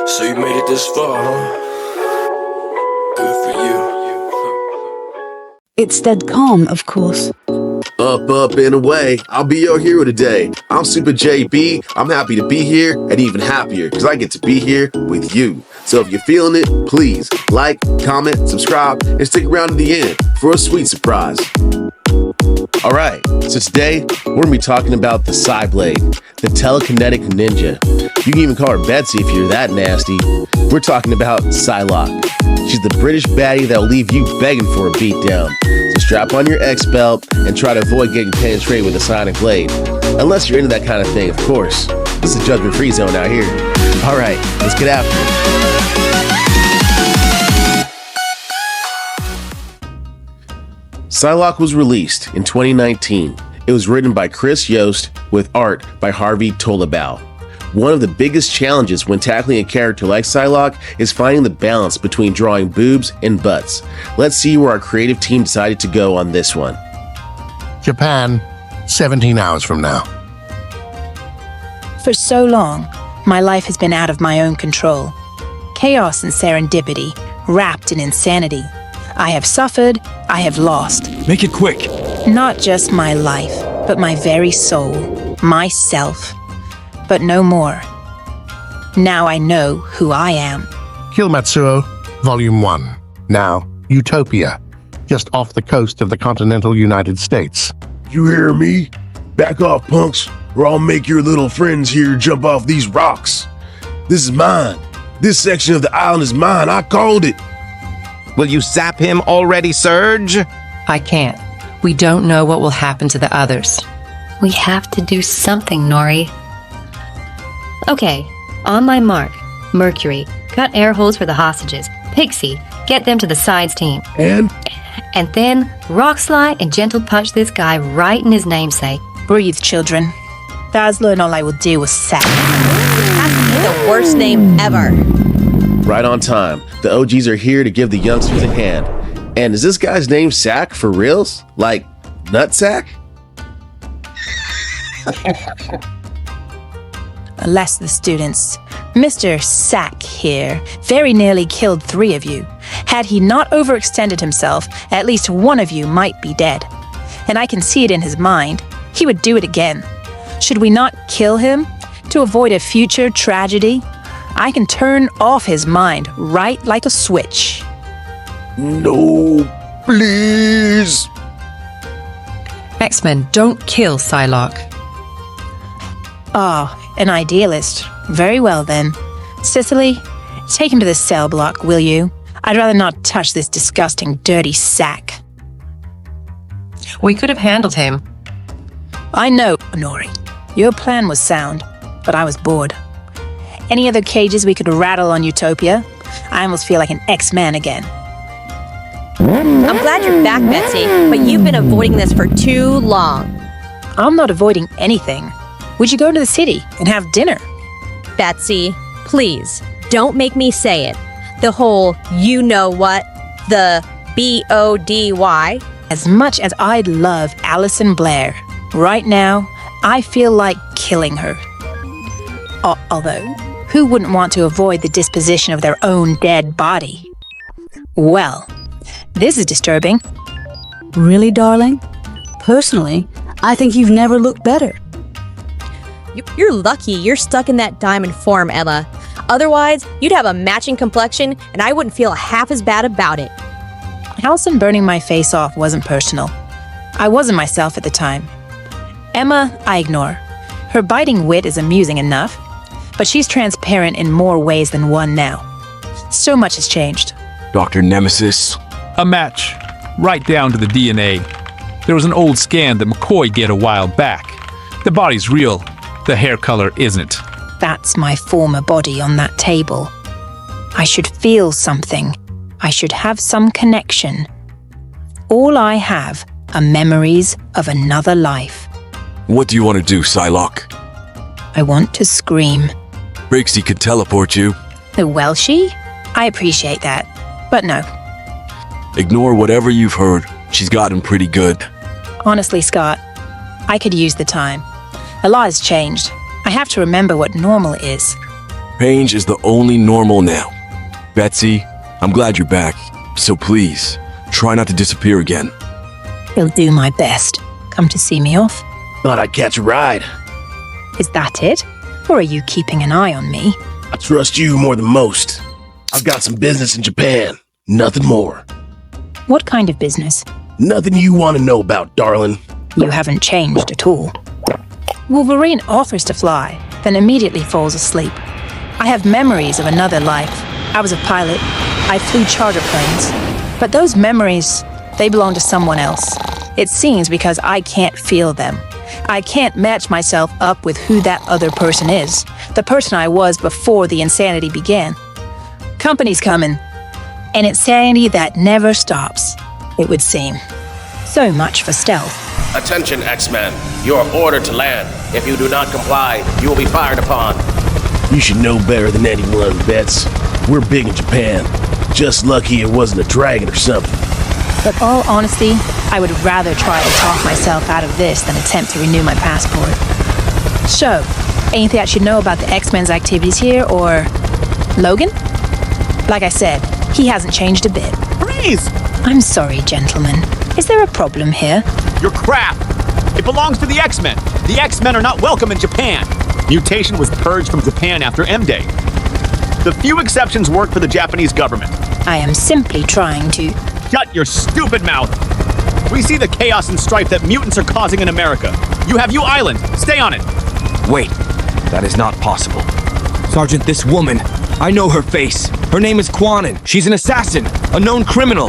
So you made it this far, huh? Good for you. It's dead calm, of course. Up, and away. I'll be your hero today. I'm Super JB. I'm happy to be here and even happier because I get to be here with you. So if you're feeling it, please like, comment, subscribe, and stick around to the end for a sweet surprise. Alright, so today we're going to be talking about the Psyblade, the telekinetic ninja. You can even call her Betsy if you're that nasty. We're talking about Psylocke. She's the British baddie that'll leave you begging for a beatdown. So strap on your X belt and try to avoid getting penetrated with a sonic blade. Unless you're into that kind of thing, of course. This is a judgment-free zone out here. Alright, let's get after it. Psylocke was released in 2019. It was written by Chris Yost with art by Harvey Tolibao. One of the biggest challenges when tackling a character like Psylocke is finding the balance between drawing boobs and butts. Let's see where our creative team decided to go on this one. Japan, 17 hours from now. For so long, my life has been out of my own control. Chaos and serendipity, wrapped in insanity. I have suffered, I have lost. Make it quick. Not just my life, but my very soul, myself. But no more. Now I know who I am. Kill Matsuo, Volume 1. Now, Utopia, just off the coast of the continental United States. You hear me? Back off, punks, or I'll make your little friends here jump off these rocks. This is mine. This section of the island is mine. I called it. Will you zap him already, Surge? I can't. We don't know what will happen to the others. We have to do something, Nori. Okay, on my mark. Mercury, cut air holes for the hostages. Pixie, get them to the sides team. And then rock slide and gentle punch this guy right in his namesake. Breathe, children. Dazzler and all I will do was sack. That's the worst name ever. Right on time. The OGs are here to give the youngsters a hand. And is this guy's name Sack for reals? Like, Nutsack? Alas, the students. Mr. Sack here very nearly killed 3 of you. Had he not overextended himself, at least one of you might be dead. And I can see it in his mind. He would do it again. Should we not kill him to avoid a future tragedy? I can turn off his mind right like a switch. No, please. X-Men, don't kill Psylocke. An idealist. Very well then. Cicely, take him to the cell block, will you? I'd rather not touch this disgusting, dirty sack. We could have handled him. I know, Nori. Your plan was sound, but I was bored. Any other cages we could rattle on Utopia? I almost feel like an X-Man again. I'm glad you're back, Betsy, but you've been avoiding this for too long. I'm not avoiding anything. We should go to the city and have dinner. Betsy, please, don't make me say it. The whole you know what, the B-O-D-Y. As much as I'd love Alison Blair, right now, I feel like killing her. Although, who wouldn't want to avoid the disposition of their own dead body? Well, this is disturbing. Really, darling? Personally, I think you've never looked better. You're lucky you're stuck in that diamond form, Emma. Otherwise, you'd have a matching complexion, and I wouldn't feel half as bad about it. Alison burning my face off wasn't personal. I wasn't myself at the time. Emma, I ignore. Her biting wit is amusing enough, but she's transparent in more ways than one now. So much has changed. Dr. Nemesis. A match, right down to the DNA. There was an old scan that McCoy did a while back. The body's real, the hair color isn't. That's my former body on that table. I should feel something. I should have some connection. All I have are memories of another life. What do you want to do, Psylocke? I want to scream. Brixie could teleport you. The Welshie? I appreciate that, but no. Ignore whatever you've heard. She's gotten pretty good. Honestly, Scott, I could use the time. A lot has changed. I have to remember what normal is. Range is the only normal now. Betsy, I'm glad you're back. So please, try not to disappear again. He'll do my best. Come to see me off? Thought I'd catch a ride. Is that it? Or are you keeping an eye on me? I trust you more than most. I've got some business in Japan. Nothing more. What kind of business? Nothing you want to know about, darling. You haven't changed at all. Wolverine offers to fly, then immediately falls asleep. I have memories of another life. I was a pilot. I flew charter planes. But those memories, they belong to someone else. It seems because I can't feel them. I can't match myself up with who that other person is, the person I was before the insanity began. Company's coming. An insanity that never stops, it would seem. So much for stealth. Attention, X-Men. You are ordered to land. If you do not comply, you will be fired upon. You should know better than anyone, Bets. We're big in Japan. Just lucky it wasn't a dragon or something. But all honesty, I would rather try to talk myself out of this than attempt to renew my passport. So, anything I should know about the X-Men's activities here, or Logan? Like I said, he hasn't changed a bit. Freeze! I'm sorry, gentlemen. Is there a problem here? You're crap! It belongs to the X-Men! The X-Men are not welcome in Japan! Mutation was purged from Japan after M-Day. The few exceptions work for the Japanese government. I am simply trying to... Shut your stupid mouth! We see the chaos and strife that mutants are causing in America. You have U Island. Stay on it. Wait, that is not possible. Sergeant, this woman, I know her face. Her name is Kwanin. She's an assassin, a known criminal.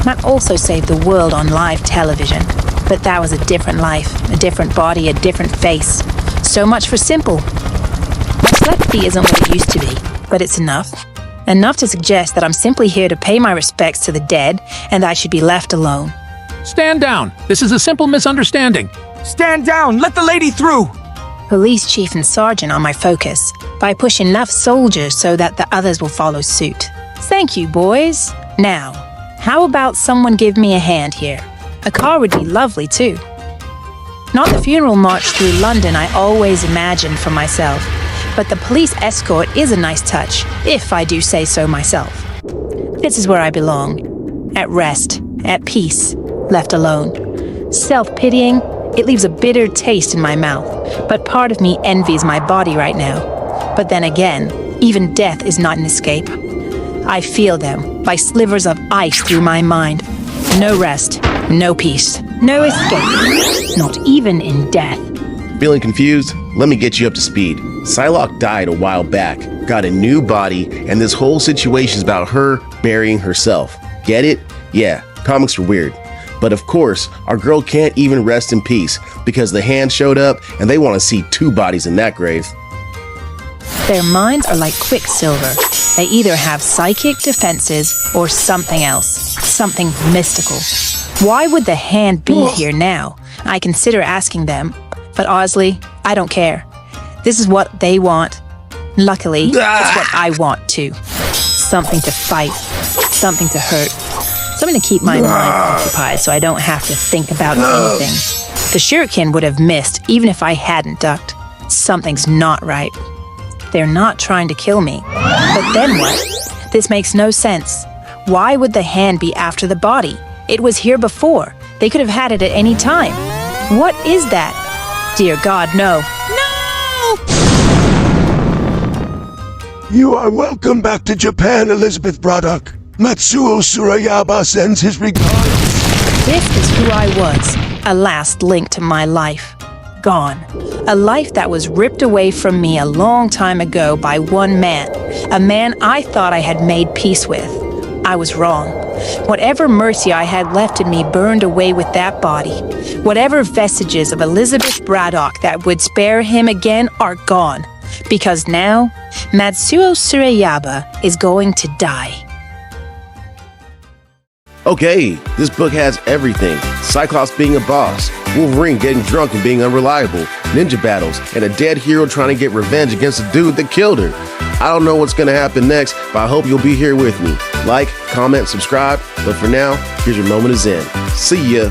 Matt also saved the world on live television. But that was a different life, a different body, a different face. So much for simple. My telepathy isn't what it used to be, but it's enough. Enough to suggest that I'm simply here to pay my respects to the dead, and I should be left alone. Stand down. This is a simple misunderstanding. Stand down! Let the lady through! Police chief and sergeant are my focus, by pushing enough soldiers so that the others will follow suit. Thank you, boys. Now, how about someone give me a hand here? A car would be lovely, too. Not the funeral march through London I always imagined for myself, but the police escort is a nice touch, if I do say so myself. This is where I belong. At rest, at peace, left alone. Self-pitying, it leaves a bitter taste in my mouth, but part of me envies my body right now. But then again, even death is not an escape. I feel them, by slivers of ice through my mind. No rest, no peace, no escape, not even in death. Feeling confused? Let me get you up to speed. Psylocke died a while back, got a new body, and this whole situation's about her burying herself. Get it? Yeah, comics are weird. But of course, our girl can't even rest in peace because the hand showed up and they want to see two bodies in that grave. Their minds are like quicksilver. They either have psychic defenses or something else, something mystical. Why would the hand be here now? I consider asking them, but honestly, I don't care. This is what they want. Luckily, it's what I want too. Something to fight, something to hurt, something to keep my mind occupied so I don't have to think about anything. The shuriken would have missed even if I hadn't ducked. Something's not right. They're not trying to kill me. But then what? This makes no sense. Why would the hand be after the body? It was here before. They could have had it at any time. What is that? Dear God, no. You are welcome back to Japan, Elizabeth Braddock. Matsuo Surayaba sends his regards. This is who I was, a last link to my life. Gone. A life that was ripped away from me a long time ago by one man. A man I thought I had made peace with. I was wrong. Whatever mercy I had left in me burned away with that body. Whatever vestiges of Elizabeth Braddock that would spare him again are gone. Because now, Matsuo Surayaba is going to die. Okay, this book has everything. Cyclops being a boss, Wolverine getting drunk and being unreliable, ninja battles, and a dead hero trying to get revenge against the dude that killed her. I don't know what's gonna happen next, but I hope you'll be here with me. Like, comment, subscribe, but for now, here's your moment of zen. See ya.